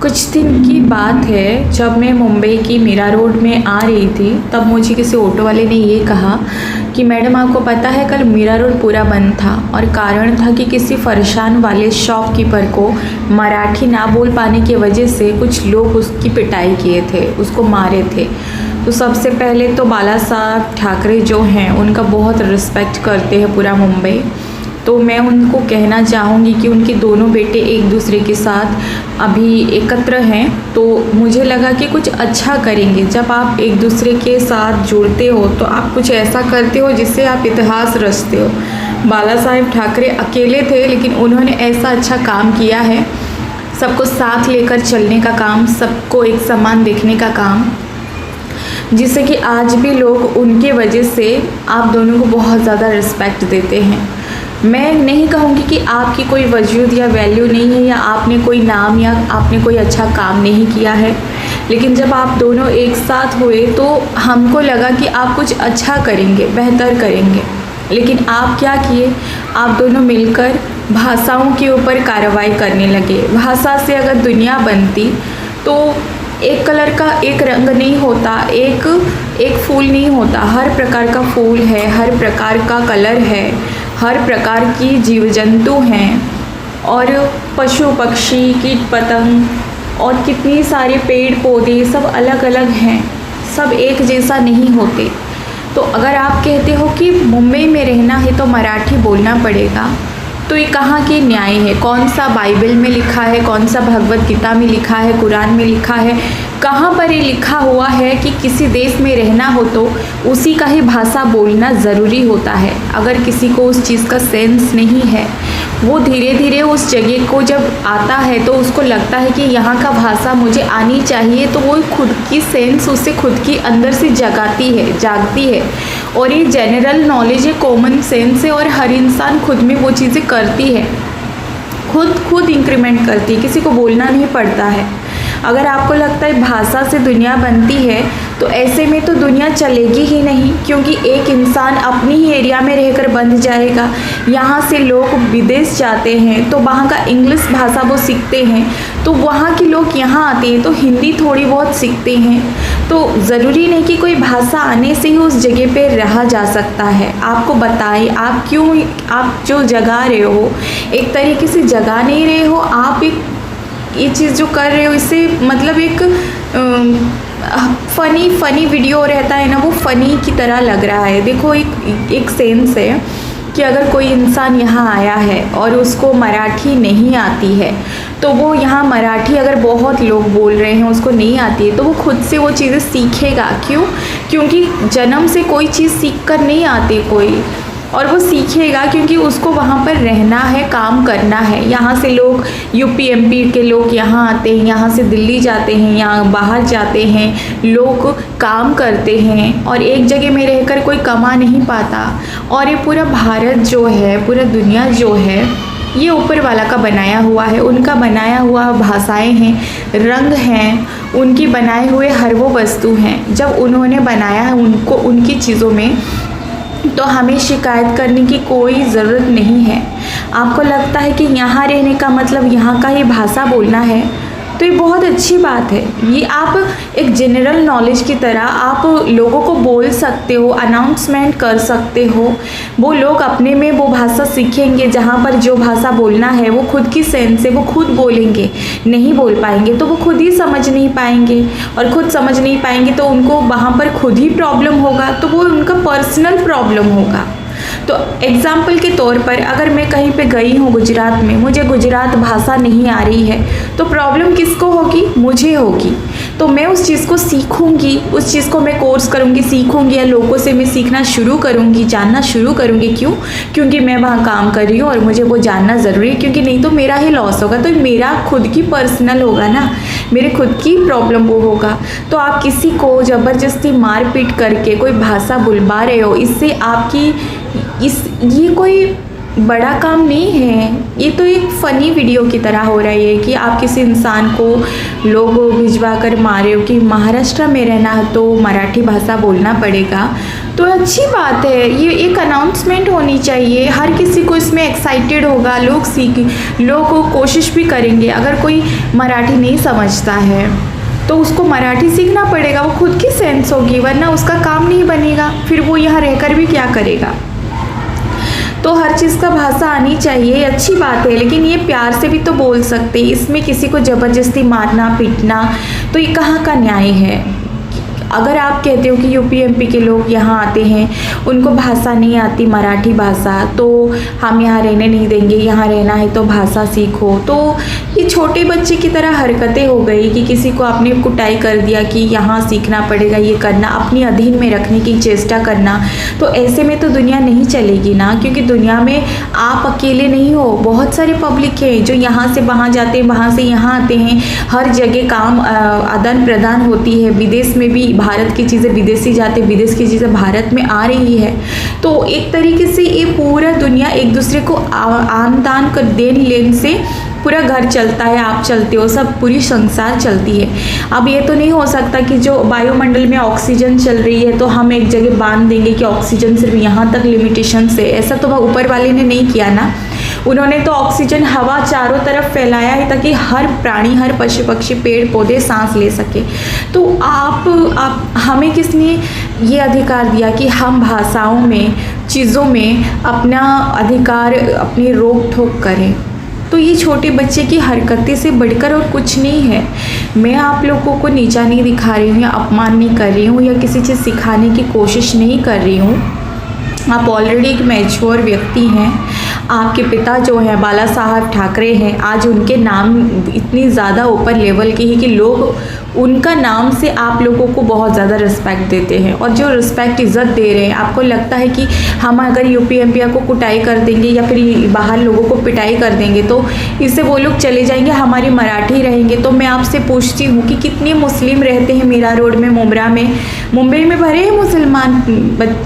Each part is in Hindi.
कुछ दिन की बात है, जब मैं मुंबई की मीरा रोड में आ रही थी तब मुझे किसी ऑटो वाले ने ये कहा कि मैडम आपको पता है कल मीरा रोड पूरा बंद था और कारण था कि किसी फरसान वाले शॉपकीपर को मराठी ना बोल पाने की वजह से कुछ लोग उसकी पिटाई किए थे, उसको मारे थे। तो सबसे पहले तो बाला साहब ठाकरे जो हैं उनका बहुत रिस्पेक्ट करते हैं पूरा मुंबई। तो मैं उनको कहना चाहूँगी कि उनके दोनों बेटे एक दूसरे के साथ अभी एकत्र हैं, तो मुझे लगा कि कुछ अच्छा करेंगे। जब आप एक दूसरे के साथ जुड़ते हो तो आप कुछ ऐसा करते हो जिससे आप इतिहास रचते हो। बाला साहेब ठाकरे अकेले थे लेकिन उन्होंने ऐसा अच्छा काम किया है, सबको साथ लेकर चलने का काम, सबको एक समान देखने का काम, जिससे कि आज भी लोग उनके वजह से आप दोनों को बहुत ज़्यादा रिस्पेक्ट देते हैं। मैं नहीं कहूँगी कि आपकी कोई वजूद या वैल्यू नहीं है या आपने कोई नाम या आपने कोई अच्छा काम नहीं किया है, लेकिन जब आप दोनों एक साथ हुए तो हमको लगा कि आप कुछ अच्छा करेंगे, बेहतर करेंगे। लेकिन आप क्या किए, आप दोनों मिलकर भाषाओं के ऊपर कार्रवाई करने लगे। भाषा से अगर दुनिया बनती तो एक कलर का एक रंग नहीं होता, एक फूल नहीं होता। हर प्रकार का फूल है, हर प्रकार का कलर है, हर प्रकार की जीव जंतु हैं और पशु पक्षी कीट पतंग और कितनी सारे पेड़ पौधे सब अलग अलग हैं, सब एक जैसा नहीं होते। तो अगर आप कहते हो कि मुंबई में रहना है तो मराठी बोलना पड़ेगा, तो ये कहाँ के न्याय है? कौन सा बाइबल में लिखा है, कौन सा भगवत गीता में लिखा है, कुरान में लिखा है? कहाँ पर ये लिखा हुआ है कि किसी देश में रहना हो तो उसी का ही भाषा बोलना ज़रूरी होता है? अगर किसी को उस चीज़ का सेंस नहीं है, वो धीरे धीरे उस जगह को जब आता है तो उसको लगता है कि यहाँ का भाषा मुझे आनी चाहिए, तो वो खुद की सेंस उसे खुद की अंदर से जागती है। और ये जनरल नॉलेज है, कॉमन सेंस है और हर इंसान खुद में वो चीज़ें करती है, खुद इंक्रीमेंट करती है, किसी को बोलना नहीं पड़ता है। अगर आपको लगता है भाषा से दुनिया बनती है तो ऐसे में तो दुनिया चलेगी ही नहीं, क्योंकि एक इंसान अपनी ही एरिया में रहकर बंध जाएगा। यहाँ से लोग विदेश जाते हैं तो वहाँ का इंग्लिश भाषा वो सीखते हैं, तो वहाँ के लोग यहाँ आते हैं तो हिंदी थोड़ी बहुत सीखते हैं। तो ज़रूरी नहीं कि कोई भाषा आने से ही उस जगह पे रहा जा सकता है। आपको बताएं आप जो जगा रहे हो एक तरीके से जगा नहीं रहे हो, आप ये चीज़ जो कर रहे हो इससे मतलब एक फ़नी वीडियो रहता है ना, वो फ़नी की तरह लग रहा है। देखो एक सेंस है कि अगर कोई इंसान यहाँ आया है और उसको मराठी नहीं आती है तो वो यहाँ मराठी अगर बहुत लोग बोल रहे हैं उसको नहीं आती है तो वो खुद से वो चीज़ें सीखेगा। क्यों? क्योंकि जन्म से कोई चीज़ सीख कर नहीं आती कोई, और वो सीखेगा क्योंकि उसको वहाँ पर रहना है, काम करना है। यहाँ से लोग यूपी के लोग यहाँ आते हैं, यहाँ से दिल्ली जाते हैं, यहाँ बाहर जाते हैं, लोग काम करते हैं और एक जगह में रहकर कोई कमा नहीं पाता। और ये पूरा भारत जो है, पूरा दुनिया जो है, ये ऊपर वाला का बनाया हुआ है, उनका बनाया हुआ भाषाएं हैं, रंग हैं, उनकी बनाए हुए हर वो वस्तु हैं। जब उन्होंने बनाया है उनको उनकी चीज़ों में, तो हमें शिकायत करने की कोई ज़रूरत नहीं है। आपको लगता है कि यहाँ रहने का मतलब यहाँ का ही भाषा बोलना है, तो ये बहुत अच्छी बात है। ये आप एक जनरल नॉलेज की तरह आप लोगों को बोल सकते हो, अनाउंसमेंट कर सकते हो। वो लोग अपने में वो भाषा सीखेंगे, जहाँ पर जो भाषा बोलना है वो खुद की सेंस से वो खुद बोलेंगे। नहीं बोल पाएंगे तो वो खुद ही समझ नहीं पाएंगे, और खुद समझ नहीं पाएंगे तो उनको वहाँ पर खुद ही प्रॉब्लम होगा, तो वो उनका पर्सनल प्रॉब्लम होगा। तो एग्ज़ाम्पल के तौर पर अगर मैं कहीं पे गई हूँ गुजरात में, मुझे गुजरात भाषा नहीं आ रही है, तो प्रॉब्लम किसको होगी? मुझे होगी। तो मैं उस चीज़ को सीखूंगी, उस चीज़ को मैं कोर्स करूंगी, सीखूंगी, या लोगों से मैं सीखना शुरू करूंगी, जानना शुरू करूंगी। क्यों? क्योंकि मैं वहाँ काम कर रही हूँ और मुझे वो जानना ज़रूरी है, क्योंकि नहीं तो मेरा ही लॉस होगा। तो मेरा खुद की पर्सनल होगा ना, मेरे खुद की प्रॉब्लम वो होगा। तो आप किसी को ज़बरदस्ती मारपीट करके कोई भाषा बुलवा रहे हो, इससे आपकी ये कोई बड़ा काम नहीं है। ये तो एक फ़नी वीडियो की तरह हो रही है कि आप किसी इंसान को लोग भिजवा कर मारे हो कि महाराष्ट्र में रहना है तो मराठी भाषा बोलना पड़ेगा। तो अच्छी बात है, ये एक अनाउंसमेंट होनी चाहिए, हर किसी को इसमें एक्साइटेड होगा, लोग कोशिश भी करेंगे। अगर कोई मराठी नहीं समझता है तो उसको मराठी सीखना पड़ेगा, वो खुद की सेंस होगी, वरना उसका काम नहीं बनेगा, फिर वो यहाँ रहकर भी क्या करेगा। तो हर चीज़ का भाषा आनी चाहिए, अच्छी बात है, लेकिन ये प्यार से भी तो बोल सकते, इसमें किसी को ज़बरदस्ती मारना पीटना, तो ये कहाँ का न्याय है। अगर आप कहते हो कि यूपी एमपी के लोग यहाँ आते हैं, उनको भाषा नहीं आती मराठी भाषा, तो हम यहाँ रहने नहीं देंगे, यहाँ रहना है तो भाषा सीखो, तो ये छोटे बच्चे की तरह हरकतें हो गई कि किसी को आपने कुटाई कर दिया कि यहाँ सीखना पड़ेगा, ये करना, अपनी अधीन में रखने की चेष्टा करना। तो ऐसे में तो दुनिया नहीं चलेगी ना, क्योंकि दुनिया में आप अकेले नहीं हो, बहुत सारे पब्लिक हैं जो यहाँ से वहाँ जाते हैं, वहाँ से यहाँ आते हैं, हर जगह काम आदान प्रदान होती है, विदेश में भी भारत की चीज़ें विदेशी जाते, विदेश की चीज़ें भारत में आ रही है। तो एक तरीके से ये पूरा दुनिया एक दूसरे को आन दान कर देन लेन से पूरा घर चलता है, आप चलते हो, सब पूरी संसार चलती है। अब ये तो नहीं हो सकता कि जो वायुमंडल में ऑक्सीजन चल रही है तो हम एक जगह बांध देंगे कि ऑक्सीजन सिर्फ यहाँ तक लिमिटेशन से, ऐसा तो ऊपर वाले ने नहीं किया ना। उन्होंने तो ऑक्सीजन हवा चारों तरफ फैलाया है ताकि हर प्राणी, हर पशु पक्षी, पेड़ पौधे सांस ले सके। तो आप हमें किसने ये अधिकार दिया कि हम भाषाओं में, चीज़ों में अपना अधिकार, अपनी रोक ठोक करें। तो ये छोटे बच्चे की हरकतें से बढ़कर और कुछ नहीं है। मैं आप लोगों को नीचा नहीं दिखा रही हूँ या अपमान नहीं कर रही हूँ या किसी चीज़ सिखाने की कोशिश नहीं कर रही हूँ। आप ऑलरेडी एक मैच्योर व्यक्ति हैं। आपके पिता जो हैं बाला साहब ठाकरे हैं, आज उनके नाम इतनी ज़्यादा ऊपर लेवल की है कि लोग उनका नाम से आप लोगों को बहुत ज़्यादा रिस्पेक्ट देते हैं, और जो रिस्पेक्ट इज़्ज़त दे रहे हैं, आपको लगता है कि हम अगर यूपी एमपी को कुटाई कर देंगे या फिर बाहर लोगों को पिटाई कर देंगे तो इससे वो लोग चले जाएंगे, हमारी मराठी रहेंगे। तो मैं आपसे पूछती हूँ कि कितने मुस्लिम रहते हैं मीरा रोड में, मुंब्रा में, मुंबई में भरे हैं मुसलमान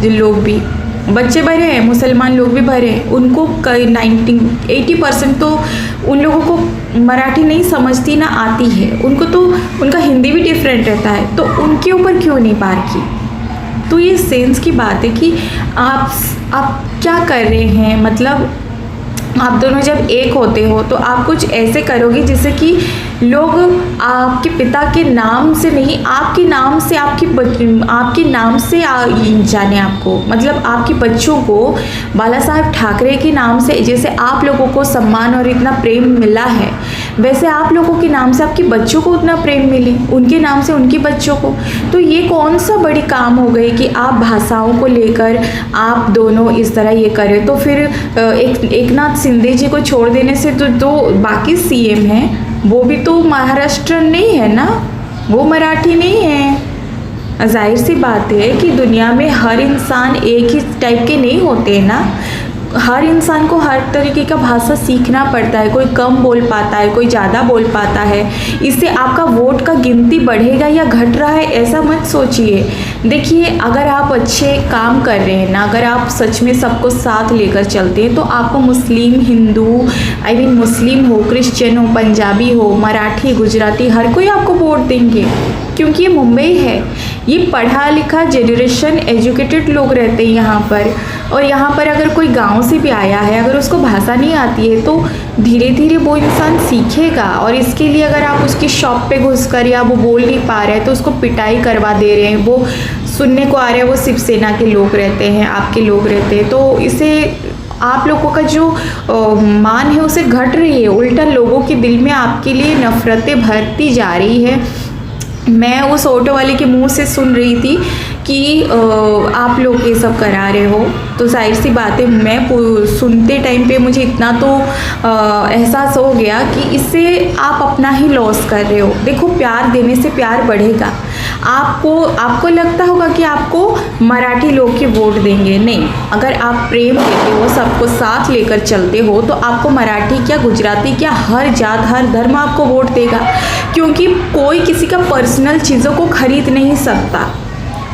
लोग भी, बच्चे भरे हैं, मुसलमान लोग भी भरे हैं। उनको 80% तो उन लोगों को मराठी नहीं समझती ना आती है, उनको तो उनका हिंदी भी डिफरेंट रहता है, तो उनके ऊपर क्यों नहीं पार की। तो ये सेंस की बात है कि आप क्या कर रहे हैं, मतलब आप दोनों जब एक होते हो तो आप कुछ ऐसे करोगे जिससे कि लोग आपके पिता के नाम से नहीं, आपके नाम से, आपके नाम से जाने आपको, मतलब आपके बच्चों को बाला साहब ठाकरे के नाम से जैसे आप लोगों को सम्मान और इतना प्रेम मिला है, वैसे आप लोगों के नाम से आपके बच्चों को उतना प्रेम मिले, उनके नाम से उनके बच्चों को। तो ये कौन सा बड़ी काम हो गई कि आप भाषाओं को लेकर आप दोनों इस तरह ये करें। तो फिर एकनाथ शिंदे जी को छोड़ देने से तो बाकी सीएम हैं वो भी तो महाराष्ट्र नहीं है ना, वो मराठी नहीं है। जाहिर सी बात है कि दुनिया में हर इंसान एक ही टाइप के नहीं होते हैं ना, हर इंसान को हर तरीके का भाषा सीखना पड़ता है, कोई कम बोल पाता है, कोई ज़्यादा बोल पाता है। इससे आपका वोट का गिनती बढ़ेगा या घट रहा है ऐसा मत सोचिए। देखिए, अगर आप अच्छे काम कर रहे हैं ना, अगर आप सच में सबको साथ लेकर चलते हैं तो आपको मुस्लिम, हिंदू, मुस्लिम हो, क्रिश्चियन हो, पंजाबी हो, मराठी, गुजराती, हर कोई आपको वोट देंगे, क्योंकि ये मुंबई है, ये पढ़ा लिखा जनरेशन, एजुकेटेड लोग रहते हैं यहाँ पर। और यहाँ पर अगर कोई गांव से भी आया है, अगर उसको भाषा नहीं आती है तो धीरे धीरे वो इंसान सीखेगा। और इसके लिए अगर आप उसकी शॉप पे घुसकर या वो बोल नहीं पा रहे हैं तो उसको पिटाई करवा दे रहे हैं, वो सुनने को आ रहा है वो शिवसेना के लोग रहते हैं, आपके लोग रहते हैं, तो इसे आप लोगों का जो मान है उसे घट रही है, उल्टा लोगों के दिल में आपके लिए नफरतें भरती जा रही है। मैं उस ऑटो वाले के मुंह से सुन रही थी कि आप लोग ये सब करा रहे हो, तो जाहिर सी बात है मैं सुनते टाइम पे मुझे इतना तो एहसास हो गया कि इससे आप अपना ही लॉस कर रहे हो। देखो, प्यार देने से प्यार बढ़ेगा। आपको लगता होगा कि आपको मराठी लोग के वोट देंगे, नहीं, अगर आप प्रेम देते हो, सबको साथ लेकर चलते हो तो आपको मराठी क्या, गुजराती क्या, हर जात, हर धर्म आपको वोट देगा, क्योंकि कोई किसी का पर्सनल चीज़ों को खरीद नहीं सकता,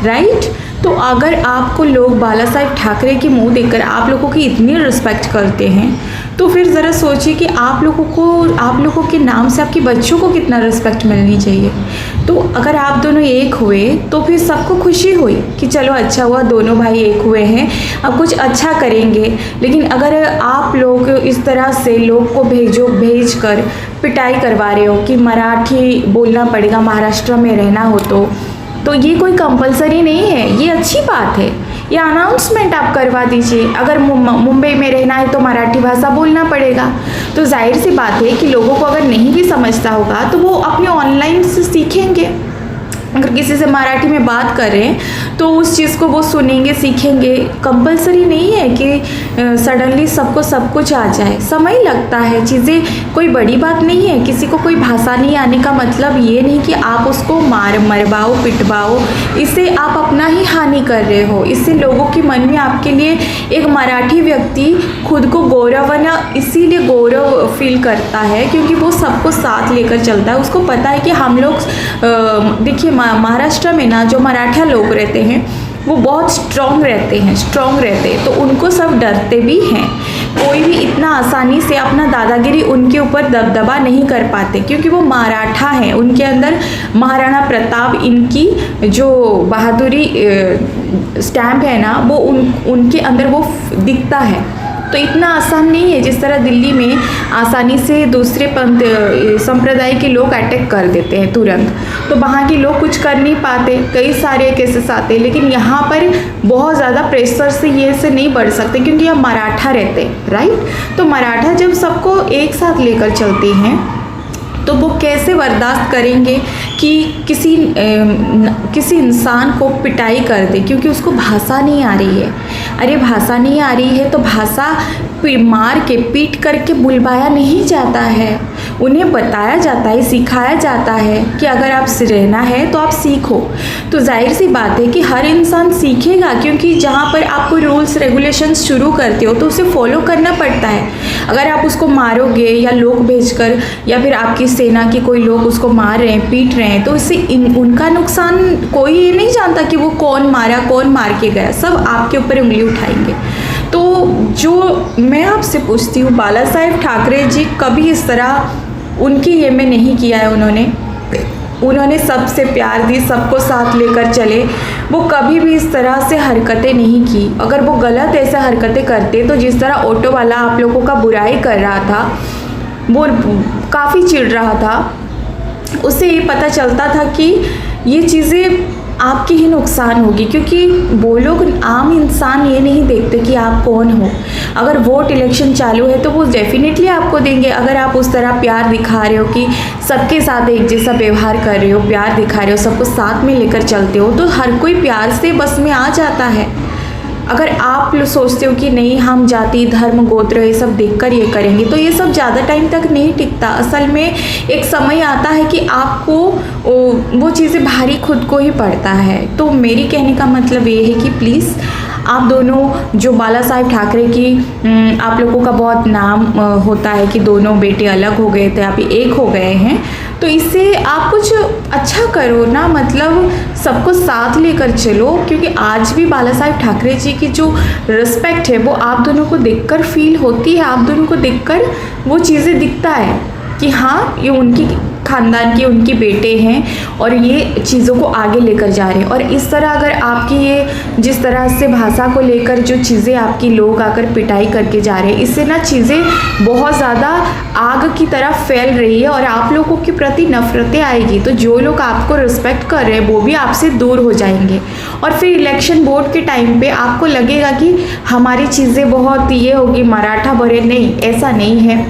राइट। तो तो अगर आपको लोग बाला साहेब ठाकरे की मुंह देखकर आप लोगों की इतनी रिस्पेक्ट करते हैं, तो फिर ज़रा सोचिए कि आप लोगों के नाम से आपके बच्चों को कितना रिस्पेक्ट मिलनी चाहिए। तो अगर आप दोनों एक हुए तो फिर सबको खुशी हुई कि चलो अच्छा हुआ, दोनों भाई एक हुए हैं, अब कुछ अच्छा करेंगे। लेकिन अगर आप लोग इस तरह से लोग को भेज कर पिटाई करवा रहे हो कि मराठी बोलना पड़ेगा महाराष्ट्र में रहना हो, तो ये कोई कंपलसरी नहीं है, ये अच्छी बात है। ये अनाउंसमेंट आप करवा दीजिए, अगर मुंबई में रहना है तो मराठी भाषा बोलना पड़ेगा। तो जाहिर सी बात है कि लोगों को अगर नहीं भी समझता होगा तो वो अपने ऑनलाइन से सीखेंगे। अगर किसी से मराठी में बात कर रहे हैं तो उस चीज़ को वो सुनेंगे, सीखेंगे। कंपलसरी नहीं है कि सडनली सबको सब कुछ आ जाए, समय लगता है, चीज़ें कोई बड़ी बात नहीं है। किसी को कोई भाषा नहीं आने का मतलब ये नहीं कि आप उसको मरवाओ पिटवाओ, इससे आप अपना ही हानि कर रहे हो। इससे लोगों के मन में आपके लिए एक मराठी व्यक्ति खुद को इसीलिए गौरव फील करता है क्योंकि वो सबको साथ लेकर चलता है। उसको पता है कि हम लोग देखिए महाराष्ट्र में ना जो मराठा लोग रहते हैं वो बहुत स्ट्रॉन्ग रहते हैं, तो उनको सब डरते भी हैं। कोई भी इतना आसानी से अपना दादागिरी उनके ऊपर दबदबा नहीं कर पाते क्योंकि वो मराठा हैं। उनके अंदर महाराणा प्रताप, इनकी जो बहादुरी स्टैम्प है ना, वो उनके अंदर वो दिखता है। तो इतना आसान नहीं है जिस तरह दिल्ली में आसानी से दूसरे पंथ संप्रदाय के लोग अटैक कर देते हैं तुरंत, तो वहाँ के लोग कुछ कर नहीं पाते, कई सारे केसेस आते हैं। लेकिन यहाँ पर बहुत ज़्यादा प्रेशर से ये से नहीं बढ़ सकते क्योंकि यहाँ मराठा रहते हैं, राइट। तो मराठा जब सबको एक साथ लेकर चलते हैं तो वो कैसे बर्दाश्त करेंगे कि किसी इंसान को पिटाई कर दे क्योंकि उसको भाषा नहीं आ रही है। अरे भाषा नहीं आ रही है तो भाषा मार के पीट करके बुलवाया नहीं जाता है, उन्हें बताया जाता है, सिखाया जाता है कि अगर आप रहना है तो आप सीखो। तो जाहिर सी बात है कि हर इंसान सीखेगा क्योंकि जहाँ पर आपको रूल्स रेगुलेशंस शुरू करते हो तो उसे फॉलो करना पड़ता है। अगर आप उसको मारोगे या लोग भेजकर या फिर आपकी सेना के कोई लोग उसको मार रहे हैं, पीट रहे हैं, तो इससे उनका नुकसान कोई ये नहीं जानता कि वो कौन मारा, कौन मार के गया, सब आपके ऊपर उंगली उठाएंगे। तो जो मैं आपसे पूछती हूँ, बाला साहेब ठाकरे जी कभी इस तरह उनकी ये में नहीं किया है। उन्होंने सबसे प्यार दी, सबको साथ लेकर चले, वो कभी भी इस तरह से हरकतें नहीं की। अगर वो गलत ऐसा हरकतें करते तो जिस तरह ऑटो वाला आप लोगों का बुराई कर रहा था, वो काफ़ी चिढ़ रहा था, उससे ये पता चलता था कि ये चीज़ें आपकी ही नुकसान होगी क्योंकि वो लोग आम इंसान ये नहीं देखते कि आप कौन हो। अगर वोट इलेक्शन चालू है तो वो डेफिनेटली आपको देंगे। अगर आप उस तरह प्यार दिखा रहे हो कि सबके साथ एक जैसा व्यवहार कर रहे हो, प्यार दिखा रहे हो, सबको साथ में लेकर चलते हो, तो हर कोई प्यार से बस में आ जाता है। अगर आप लोग सोचते हो कि नहीं हम जाति धर्म गोत्र ये सब देखकर ये करेंगे तो ये सब ज़्यादा टाइम तक नहीं टिकता। असल में एक समय आता है कि आपको वो चीज़ें भारी खुद को ही पड़ता है। तो मेरी कहने का मतलब ये है कि प्लीज़ आप दोनों जो बाला साहेब ठाकरे की आप लोगों का बहुत नाम होता है कि दोनों बेटे अलग हो गए थे, अभी एक हो गए हैं, तो इससे आप कुछ अच्छा करो ना, मतलब सबको साथ लेकर चलो क्योंकि आज भी बाला साहेब ठाकरे जी की जो रिस्पेक्ट है वो आप दोनों को देखकर फील होती है। आप दोनों को देखकर वो चीज़ें दिखता है कि हाँ ये उनकी खानदान के उनके बेटे हैं और ये चीज़ों को आगे लेकर जा रहे हैं। और इस तरह अगर आपकी ये जिस तरह से भाषा को लेकर जो चीज़ें आपकी लोग आकर पिटाई करके जा रहे हैं, इससे ना चीज़ें बहुत ज़्यादा आग की तरफ फैल रही है और आप लोगों के प्रति नफरतें आएगी। तो जो लोग आपको रिस्पेक्ट कर रहे हैं वो भी आपसे दूर हो जाएंगे और फिर इलेक्शन बोर्ड के टाइम पे आपको लगेगा कि हमारी चीज़ें बहुत ये होगी, मराठा भरे। नहीं, ऐसा नहीं है।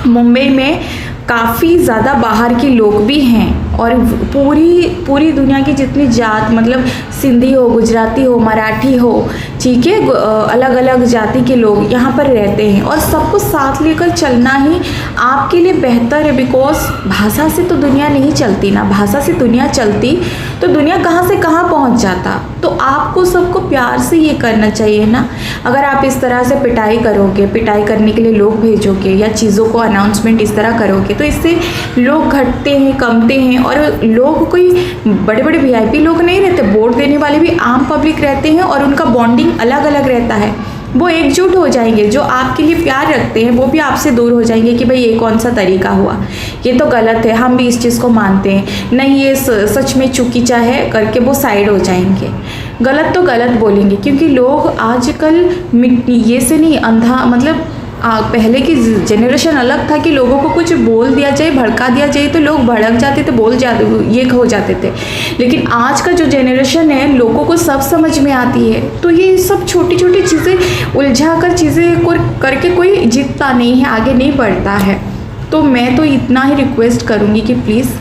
मुंबई में काफ़ी ज़्यादा बाहर के लोग भी हैं और पूरी दुनिया की जितनी जात, मतलब सिंधी हो, गुजराती हो, मराठी हो, ठीक है, अलग अलग जाति के लोग यहाँ पर रहते हैं और सबको साथ लेकर चलना ही आपके लिए बेहतर है। बिकॉज भाषा से तो दुनिया नहीं चलती ना, भाषा से दुनिया चलती तो दुनिया कहाँ से कहाँ पहुँच जाता। तो आपको सबको प्यार से ये करना चाहिए ना। अगर आप इस तरह से पिटाई करोगे, पिटाई करने के लिए लोग भेजोगे या चीज़ों को अनाउंसमेंट इस तरह करोगे तो इससे लोग घटते हैं, कमते हैं और लोग कोई बड़े बड़े वीआईपी लोग नहीं रहते, वोट देने वाले भी आम पब्लिक रहते हैं और उनका बॉन्डिंग अलग अलग रहता है। वो एकजुट हो जाएंगे, जो आपके लिए प्यार रखते हैं वो भी आपसे दूर हो जाएंगे कि भाई ये कौन सा तरीका हुआ, ये तो गलत है, हम भी इस चीज़ को मानते हैं, नहीं ये सच में चुकीचा है करके वो साइड हो जाएंगे। गलत तो गलत बोलेंगे, क्योंकि लोग आजकल ये से नहीं अंधा, मतलब पहले की जनरेशन अलग था कि लोगों को कुछ बोल दिया जाए, भड़का दिया जाए तो लोग भड़क जाते थे, बोल जाते, ये हो जाते थे। लेकिन आज का जो जनरेशन है, लोगों को सब समझ में आती है, तो ये सब छोटी छोटी चीज़ें उलझा कर चीज़ें करके कोई जीतता नहीं है, आगे नहीं बढ़ता है। तो मैं तो इतना ही रिक्वेस्ट करूँगी कि प्लीज़,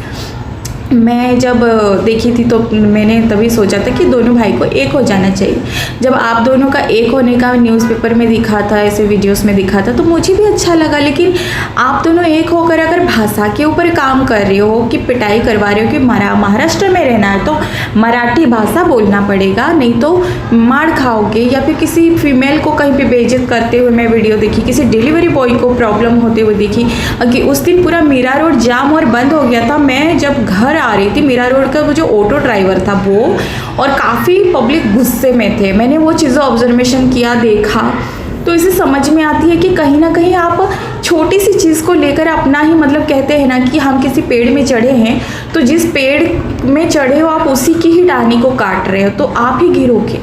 मैं जब देखी थी तो मैंने तभी सोचा था कि दोनों भाई को एक हो जाना चाहिए। जब आप दोनों का एक होने का न्यूज़पेपर में दिखा था, ऐसे वीडियोस में दिखा था, तो मुझे भी अच्छा लगा। लेकिन आप दोनों एक होकर अगर भाषा के ऊपर काम कर रहे हो, कि पिटाई करवा रहे हो कि महाराष्ट्र में रहना है तो मराठी भाषा बोलना पड़ेगा, नहीं तो मार खाओगे, या फिर किसी फीमेल को कहीं पर बेइज्जत करते हुए मैं वीडियो देखी, किसी डिलीवरी बॉय को प्रॉब्लम होते हुए देखी कि उस दिन पूरा मीरा रोड जाम और बंद हो गया था। मैं जब घर आ रही थी, मीरा रोड का वो जो ऑटो ड्राइवर था वो, और काफ़ी पब्लिक गुस्से में थे। मैंने वो चीज़ें ऑब्जर्वेशन किया, देखा, तो इसे समझ में आती है कि कहीं ना कहीं आप छोटी सी चीज़ को लेकर अपना ही, मतलब कहते हैं ना कि हम किसी पेड़ में चढ़े हैं, तो जिस पेड़ में चढ़े हो आप उसी की ही टहनी को काट रहे हो, तो आप ही गिरोगे,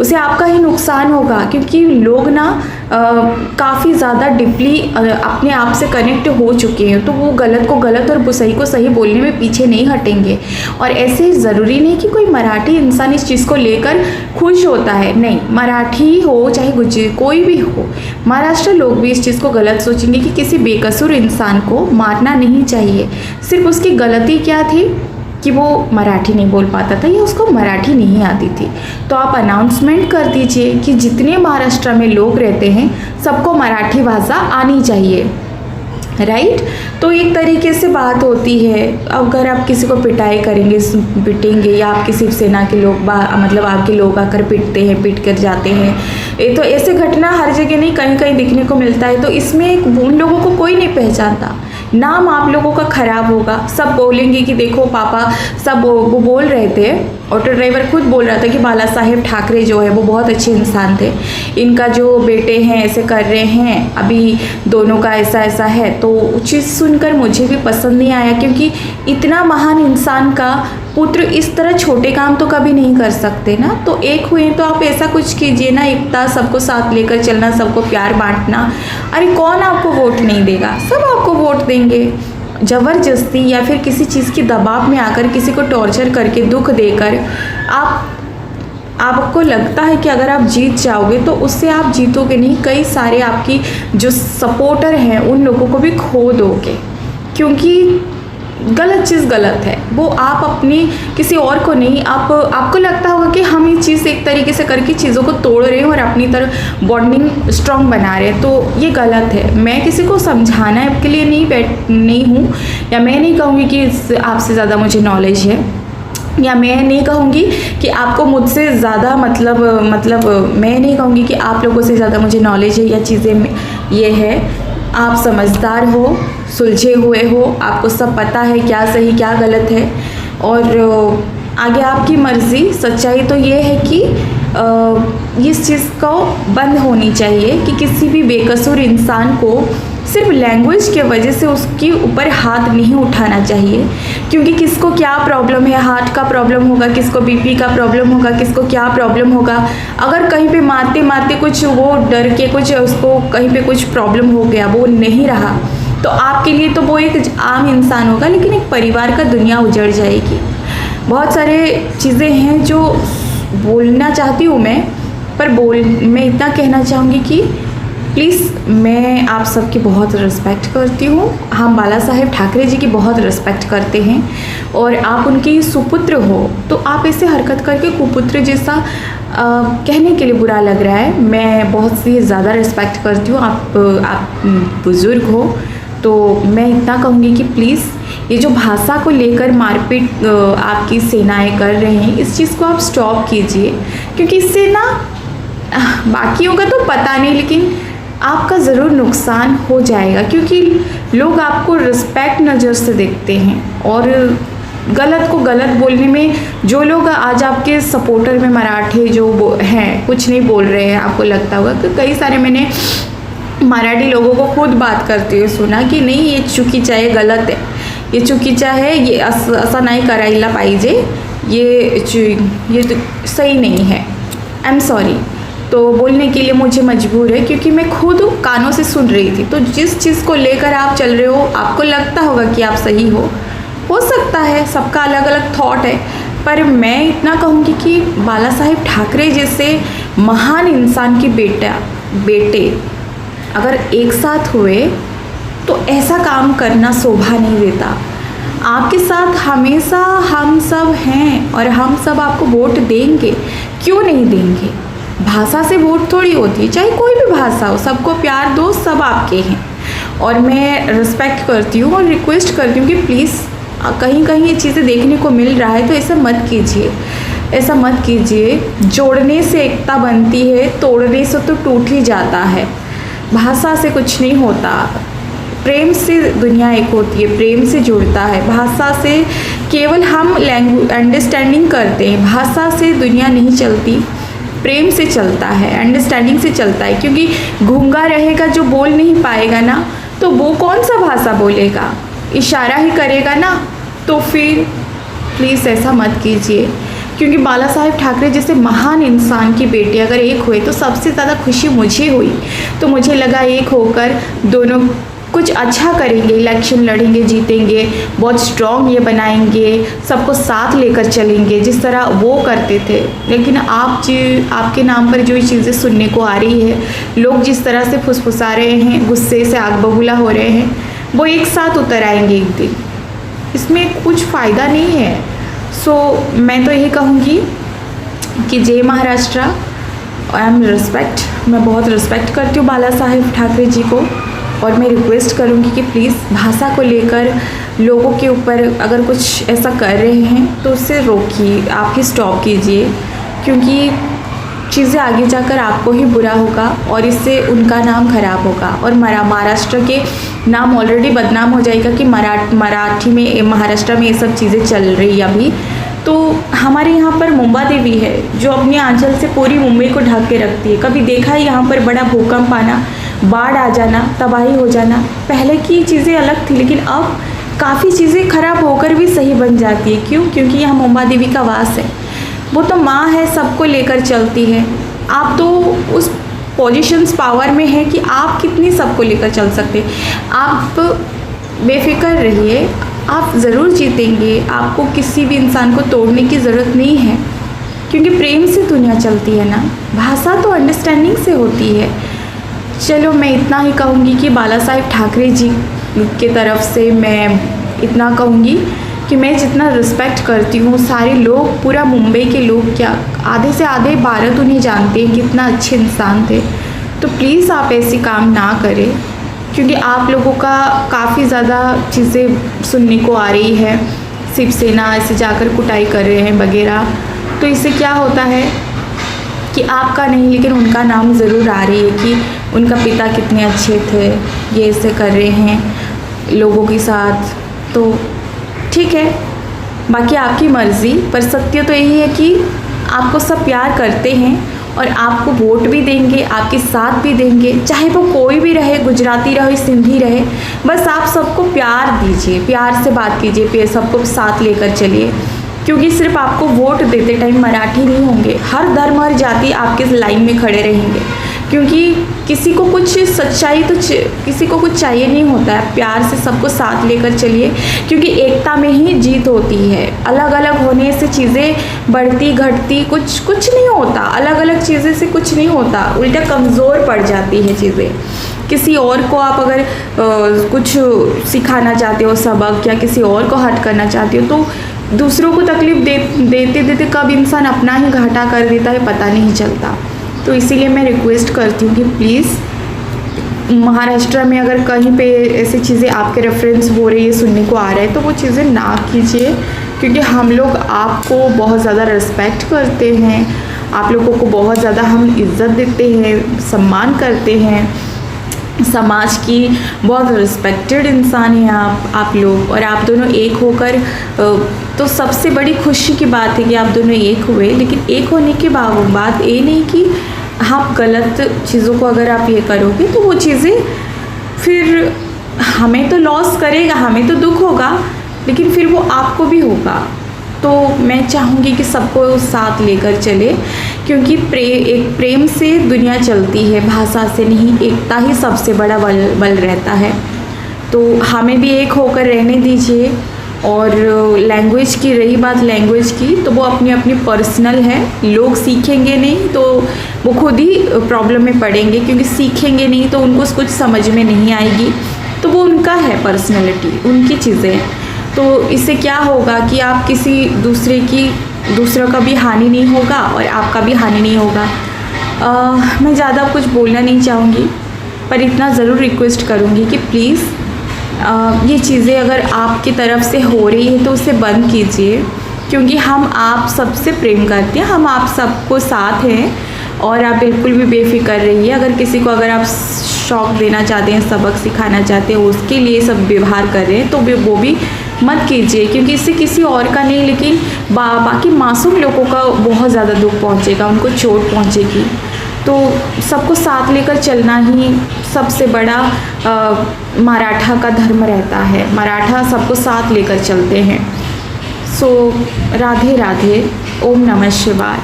उसे आपका ही नुकसान होगा। क्योंकि लोग ना काफ़ी ज़्यादा डीपली अपने आप से कनेक्ट हो चुके हैं, तो वो गलत को गलत और सही को सही बोलने में पीछे नहीं हटेंगे। और ऐसे ज़रूरी नहीं कि कोई मराठी इंसान इस चीज़ को लेकर खुश होता है, नहीं, मराठी हो चाहे गुजरी कोई भी हो, महाराष्ट्र लोग भी इस चीज़ को गलत सोचेंगे कि किसी बेकसूर इंसान को मारना नहीं चाहिए। सिर्फ उसकी गलती क्या थी कि वो मराठी नहीं बोल पाता था या उसको मराठी नहीं आती थी। तो आप अनाउंसमेंट कर दीजिए कि जितने महाराष्ट्र में लोग रहते हैं सबको मराठी भाषा आनी चाहिए, राइट। तो एक तरीके से बात होती है। अगर आप किसी को पिटाई करेंगे, पिटेंगे, या आपकी शिवसेना के लोग मतलब आपके लोग आकर पिटते हैं, पिट कर जाते हैं, ये तो ऐसे घटना हर जगह नहीं, कहीं कहीं दिखने को मिलता है। तो इसमें उन लोगों को कोई नहीं पहचानता, नाम आप लोगों का खराब होगा। सब बोलेंगे कि देखो पापा, सब वो बोल रहे थे, ऑटो ड्राइवर खुद बोल रहा था कि बाला साहेब ठाकरे जो है वो बहुत अच्छे इंसान थे, इनका जो बेटे हैं ऐसे कर रहे हैं, अभी दोनों का ऐसा ऐसा है। तो चीज़ सुनकर मुझे भी पसंद नहीं आया, क्योंकि इतना महान इंसान का पुत्र इस तरह छोटे काम तो कभी नहीं कर सकते ना। तो एक हुए तो आप ऐसा कुछ कीजिए ना, एकता, सबको साथ लेकर चलना, सबको प्यार बांटना। अरे कौन आपको वोट नहीं देगा, सब आपको वोट देंगे। ज़बरदस्ती या फिर किसी चीज़ के दबाव में आकर किसी को टॉर्चर करके, दुख देकर आपको लगता है कि अगर आप जीत जाओगे, तो उससे आप जीतोगे नहीं, कई सारे आपकी जो सपोर्टर हैं उन लोगों को भी खो दोगे। क्योंकि गलत चीज़ गलत है, वो आप अपनी किसी और को नहीं, आपको लगता होगा कि हम ये चीज़ एक तरीके से करके चीज़ों को तोड़ रहे हैं और अपनी तरफ बॉन्डिंग स्ट्रॉन्ग बना रहे हैं, तो ये गलत है। मैं किसी को समझाना के लिए नहीं हूँ, या मैं नहीं कहूँगी कि आपसे ज़्यादा मुझे नॉलेज है, या मैं नहीं कहूँगी कि आपको मुझसे ज़्यादा मतलब मैं नहीं कहूँगी कि आप लोगों से ज़्यादा मुझे नॉलेज है या चीज़ें ये है। आप समझदार हो, सुलझे हुए हो, आपको सब पता है क्या सही क्या गलत है, और आगे आपकी मर्ज़ी। सच्चाई तो ये है कि इस चीज़ को बंद होनी चाहिए कि किसी भी बेकसूर इंसान को सिर्फ लैंग्वेज के वजह से उसके ऊपर हाथ नहीं उठाना चाहिए। क्योंकि किसको क्या प्रॉब्लम है, हार्ट का प्रॉब्लम होगा, किसको बीपी का प्रॉब्लम होगा, किसको क्या प्रॉब्लम होगा। अगर कहीं पे मारते मारते कुछ वो डर के कुछ उसको कहीं पे कुछ प्रॉब्लम हो गया, वो नहीं रहा, तो आपके लिए तो वो एक आम इंसान होगा, लेकिन एक परिवार का दुनिया उजड़ जाएगी। बहुत सारे चीज़ें हैं जो बोलना चाहती हूँ मैं, पर मैं इतना कहना चाहूँगी कि प्लीज़, मैं आप सबकी बहुत रिस्पेक्ट करती हूँ, हम बाला साहेब ठाकरे जी की बहुत रिस्पेक्ट करते हैं, और आप उनके सुपुत्र हो, तो आप ऐसे हरकत करके कुपुत्र जैसा कहने के लिए बुरा लग रहा है। मैं बहुत सी ज़्यादा रिस्पेक्ट करती हूँ, आप बुज़ुर्ग हो, तो मैं इतना कहूँगी कि प्लीज़ ये जो भाषा को लेकर मारपीट आपकी सेनाएं कर रहे हैं, इस चीज़ को आप स्टॉप कीजिए। क्योंकि इससे ना बाकियों का तो पता नहीं, लेकिन आपका ज़रूर नुकसान हो जाएगा। क्योंकि लोग आपको रिस्पेक्ट नज़र से देखते हैं, और गलत को गलत बोलने में जो लोग आज आपके सपोर्टर में मराठी जो हैं कुछ नहीं बोल रहे हैं, आपको लगता होगा कि कई सारे मैंने मराठी लोगों को खुद बात करते हुए सुना कि नहीं ये चुकीचं आहे, गलत है, ये चुकीचं आहे, ये असं नाही करायला पाहिजे, ये तो सही नहीं है, आई एम सॉरी। तो बोलने के लिए मुझे मजबूर है क्योंकि मैं खुद कानों से सुन रही थी। तो जिस चीज़ को लेकर आप चल रहे हो आपको लगता होगा कि आप सही हो सकता है, सबका अलग अलग थॉट है, पर मैं इतना कहूँगी कि बाला साहेब ठाकरे जैसे महान इंसान की बेटे अगर एक साथ हुए तो ऐसा काम करना शोभा नहीं देता। आपके साथ हमेशा हम सब हैं और हम सब आपको वोट देंगे, क्यों नहीं देंगे। भाषा से वोट थोड़ी होती, चाहे कोई भी भाषा हो, सबको प्यार दो, सब आपके हैं। और मैं रिस्पेक्ट करती हूँ और रिक्वेस्ट करती हूँ कि प्लीज़ कहीं कहीं ये चीज़ें देखने को मिल रहा है तो ऐसा मत कीजिए, ऐसा मत कीजिए। जोड़ने से एकता बनती है, तोड़ने से तो टूट ही जाता है। भाषा से कुछ नहीं होता, प्रेम से दुनिया एक होती है, प्रेम से जुड़ता है। भाषा से केवल हम अंडरस्टैंडिंग करते हैं, भाषा से दुनिया नहीं चलती, प्रेम से चलता है, अंडरस्टैंडिंग से चलता है। क्योंकि गूंगा रहेगा जो बोल नहीं पाएगा ना, तो वो कौन सा भाषा बोलेगा, इशारा ही करेगा ना। तो फिर प्लीज़ ऐसा मत कीजिए, क्योंकि बाला साहेब ठाकरे जैसे महान इंसान की बेटी अगर एक हुए तो सबसे ज़्यादा खुशी मुझे हुई। तो मुझे लगा एक होकर दोनों कुछ अच्छा करेंगे, इलेक्शन लड़ेंगे, जीतेंगे, बहुत स्ट्रॉन्ग ये बनाएंगे, सबको साथ लेकर चलेंगे जिस तरह वो करते थे। लेकिन आपके नाम पर जो चीज़ें सुनने को आ रही है, लोग जिस तरह से फुसफुसा रहे हैं, गुस्से से आग बबूला हो रहे हैं, वो एक साथ उतर आएंगे एक दिन, इसमें कुछ फ़ायदा नहीं है। सो मैं तो यही कहूँगी कि जय महाराष्ट्र। आई एम रिस्पेक्ट, मैं बहुत रिस्पेक्ट करती हूँ बाला साहेब ठाकरे जी को, और मैं रिक्वेस्ट करूँगी कि प्लीज़ भाषा को लेकर लोगों के ऊपर अगर कुछ ऐसा कर रहे हैं तो उससे रोकिए, आप ही स्टॉप कीजिए, क्योंकि चीज़ें आगे जाकर आपको ही बुरा होगा और इससे उनका नाम खराब होगा। और महाराष्ट्र के नाम ऑलरेडी बदनाम हो जाएगा कि मराठी में महाराष्ट्र में ये सब चीज़ें चल रही है अभी। तो हमारे यहाँ पर मुंबा देवी है जो अपने आंचल से पूरी मुंबई को ढक के रखती है। कभी देखा है यहाँ पर बड़ा भूकंप आना, बाढ़ आ जाना, तबाही हो जाना? पहले की चीज़ें अलग थी, लेकिन अब काफ़ी चीज़ें खराब होकर भी सही बन जाती है। क्यों? क्योंकि यहाँ मुंबा देवी का वास है। वो तो माँ है, सबको लेकर चलती है। आप तो उस पोजीशंस पावर में है कि आप कितनी सबको लेकर चल सकते। आप बेफिक्र रहिए, आप ज़रूर जीतेंगे। आपको किसी भी इंसान को तोड़ने की ज़रूरत नहीं है, क्योंकि प्रेम से दुनिया चलती है ना। भाषा तो अंडरस्टैंडिंग से होती है। चलो मैं इतना ही कहूँगी कि बाला साहेब ठाकरे जी के तरफ से मैं इतना कहूँगी कि मैं जितना रिस्पेक्ट करती हूँ, सारे लोग, पूरा मुंबई के लोग, क्या आधे से आधे भारत उन्हें जानते हैं कितना अच्छे इंसान थे। तो प्लीज़ आप ऐसे काम ना करें, क्योंकि आप लोगों का काफ़ी ज़्यादा चीज़ें सुनने को आ रही है, शिवसेना ऐसे जाकर कुटाई कर रहे हैं वगैरह। तो इससे क्या होता है कि आपका नहीं लेकिन उनका नाम ज़रूर आ रही है कि उनका पिता कितने अच्छे थे, ये ऐसे कर रहे हैं लोगों के साथ। तो ठीक है, बाकी आपकी मर्ज़ी, पर सत्य तो यही है कि आपको सब प्यार करते हैं और आपको वोट भी देंगे, आपके साथ भी देंगे, चाहे वो कोई भी रहे, गुजराती रहे, सिंधी रहे। बस आप सबको प्यार दीजिए, प्यार से बात कीजिए, सबको साथ लेकर चलिए, क्योंकि सिर्फ आपको वोट देते टाइम मराठी नहीं होंगे, हर धर्म हर जाति आपके लाइन में खड़े रहेंगे। क्योंकि किसी को कुछ सच्चाई तो किसी को कुछ चाहिए नहीं होता है। प्यार से सबको साथ लेकर चलिए, क्योंकि एकता में ही जीत होती है। अलग अलग होने से चीज़ें बढ़ती घटती कुछ नहीं होता। अलग अलग चीज़ें से कुछ नहीं होता, उल्टा कमज़ोर पड़ जाती है चीज़ें। किसी और को आप अगर कुछ सिखाना चाहते हो सबक, या किसी और को हर्ट करना चाहते हो, तो दूसरों को तकलीफ़ देते देते कब इंसान अपना ही घाटा कर देता है पता नहीं चलता। तो इसीलिए मैं रिक्वेस्ट करती हूँ कि प्लीज़ महाराष्ट्र में अगर कहीं पे ऐसी चीज़ें आपके रेफरेंस हो रही है, सुनने को आ रहा है, तो वो चीज़ें ना कीजिए, क्योंकि हम लोग आपको बहुत ज़्यादा रिस्पेक्ट करते हैं, आप लोगों को बहुत ज़्यादा हम इज़्ज़त देते हैं, सम्मान करते हैं। समाज की बहुत रिस्पेक्टेड इंसान हैं आप लोग, और आप दोनों एक होकर तो सबसे बड़ी खुशी की बात है कि आप दोनों एक हुए। लेकिन एक होने के बात ये नहीं कि आप गलत चीज़ों को अगर आप ये करोगे तो वो चीज़ें फिर हमें तो लॉस करेगा, हमें तो दुख होगा, लेकिन फिर वो आपको भी होगा। तो मैं चाहूँगी कि सबको साथ लेकर चले, क्योंकि एक प्रेम से दुनिया चलती है, भाषा से नहीं। एकता ही सबसे बड़ा बल रहता है। तो हमें भी एक होकर रहने दीजिए। और लैंग्वेज की रही बात, लैंग्वेज की, तो वो अपनी अपनी पर्सनल है। लोग सीखेंगे नहीं तो वो खुद ही प्रॉब्लम में पड़ेंगे, क्योंकि सीखेंगे नहीं तो उनको कुछ समझ में नहीं आएगी। तो वो उनका है, पर्सनैलिटी उनकी चीज़ें। तो इससे क्या होगा कि आप किसी दूसरों का भी हानि नहीं होगा और आपका भी हानि नहीं होगा। मैं ज़्यादा कुछ बोलना नहीं चाहूँगी, पर इतना ज़रूर रिक्वेस्ट करूँगी कि प्लीज़ ये चीज़ें अगर आपकी तरफ से हो रही है तो उसे बंद कीजिए, क्योंकि हम आप सबसे प्रेम करते हैं, हम आप सबको साथ हैं। और आप बिल्कुल भी बेफिक्र रहिए। अगर किसी को अगर आप शौक देना चाहते हैं, सबक सिखाना चाहते हैं, उसके लिए सब व्यवहार कर रहे हैं, तो वो भी मत कीजिए, क्योंकि इससे किसी और का नहीं, लेकिन बाकी मासूम लोगों का बहुत ज़्यादा दुख पहुंचेगा, उनको चोट पहुंचेगी। तो सबको साथ लेकर चलना ही सबसे बड़ा मराठा का धर्म रहता है। मराठा सबको साथ लेकर चलते हैं। सो राधे राधे, ओम नमः शिवाय।